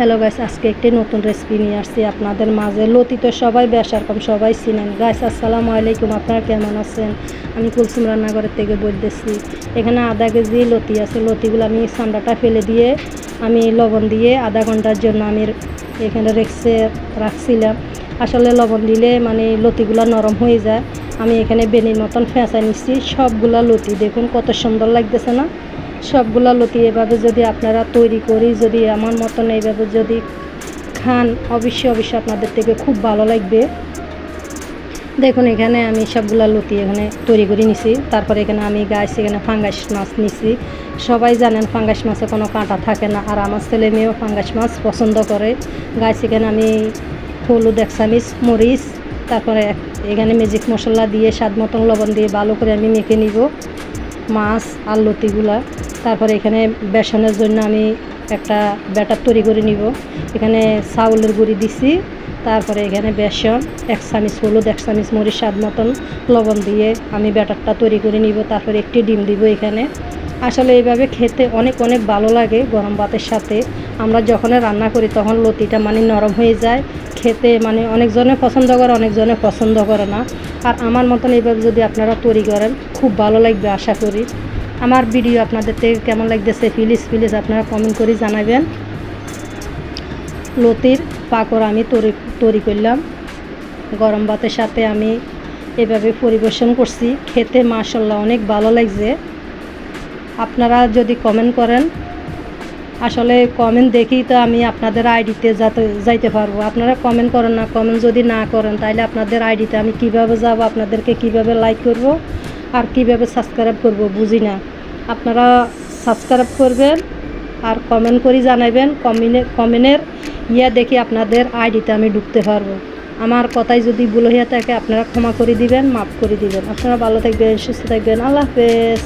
Hello guys, আজকে একটি নতুন রেসিপি নিয়ে আসছি আপনাদের মাঝে। লতি তো সবাই বেশার কম সবাই চিনেন। গাইস আসসালামু আলাইকুম, আপনারা কেমন আছেন? আমি কুলসুম রান্নাঘরের থেকে বলতেছি। এখানে আধা কেজি লতি আছে। লতিগুলো আমি চামড়াটা ফেলে দিয়ে আমি লবণ দিয়ে আধা ঘন্টার জন্য আমি এখানে রাখছিলাম। আসলে লবণ দিলে মানে লতিগুলো নরম হয়ে যায়। আমি এখানে বেনির মতন ফেঁচা নিচ্ছি। সবগুলা লতি দেখুন কত সুন্দর লাগতেছে না? সবগুলা লতি এভাবে যদি আপনারা তৈরি করি, যদি আমার মতন এইভাবে যদি খান, অবশ্যই আপনাদের থেকে খুব ভালো লাগবে। দেখুন এখানে আমি সবগুলা লতি এখানে তৈরি করে নিছি। তারপরে এখানে আমি এখানে ফাঙ্গাস মাছ নিছি। সবাই জানেন ফাঙ্গাস মাছে কোনো কাঁটা থাকে না, আর আমার ছেলে মেয়েও ফাঙ্গাস মাছ পছন্দ করে। এখানে আমি হলুদ 1 চামচ, মরিচ, তারপরে এখানে ম্যাজিক মশলা দিয়ে স্বাদ মতন লবণ দিয়ে ভালো করে আমি মেখে নিব মাছ আর লতিগুলা। তারপরে এখানে বেসনের জন্য আমি একটা ব্যাটার তৈরি করে নিব। এখানে চাউলের গুঁড়ি দিছি, তারপরে এখানে বেসন 1 চামচ, হলুদ 1 চামচ, মরিচ স্বাদ মতন, লবণ দিয়ে আমি ব্যাটারটা তৈরি করে নিব। তারপরে একটি ডিম দিব এখানে। আসলে এইভাবে খেতে অনেক অনেক ভালো লাগে গরম ভাতের সাথে। আমরা যখন রান্না করি তখন লতিটা মানে নরম হয়ে যায়, খেতে মানে অনেকজনে পছন্দ করে, অনেকজনে পছন্দ করে না। আর আমার মতন এইভাবে যদি আপনারা তৈরি করেন খুব ভালো লাগবে আশা করি। আমার ভিডিও আপনাদের থেকে কেমন লাগতেছে প্লিজ আপনারা কমেন্ট করে জানাবেন। লতির পাকোড়া আমি তৈরি করলাম গরম ভাতের সাথে, আমি এভাবে পরিবেশন করছি। খেতে মাশাআল্লাহ অনেক ভালো লাগছে। আপনারা যদি কমেন্ট করেন, আসলে কমেন্ট দেখেই তো আমি আপনাদের আইডিতে যাইতে পারবো। আপনারা কমেন্ট করেন না, কমেন্ট যদি না করেন তাহলে আপনাদের আইডিতে আমি কিভাবে যাব, আপনাদেরকে কিভাবে লাইক করব আর কিভাবে সাবস্ক্রাইব করব বুঝি না। আপনারা সাবস্ক্রাইব করবেন আর কমেন্ট করে জানাবেন। কমেন্টের দেখে আপনাদের আইডিতে আমি ঢুকতে পারবো। আমার কথাই যদি ভুল হয়ে থাকে আপনারা ক্ষমা করে দিবেন, মাফ করে দিবেন। আপনারা ভালো থাকবেন, সুস্থ থাকবেন। আল্লাহ হাফেজ।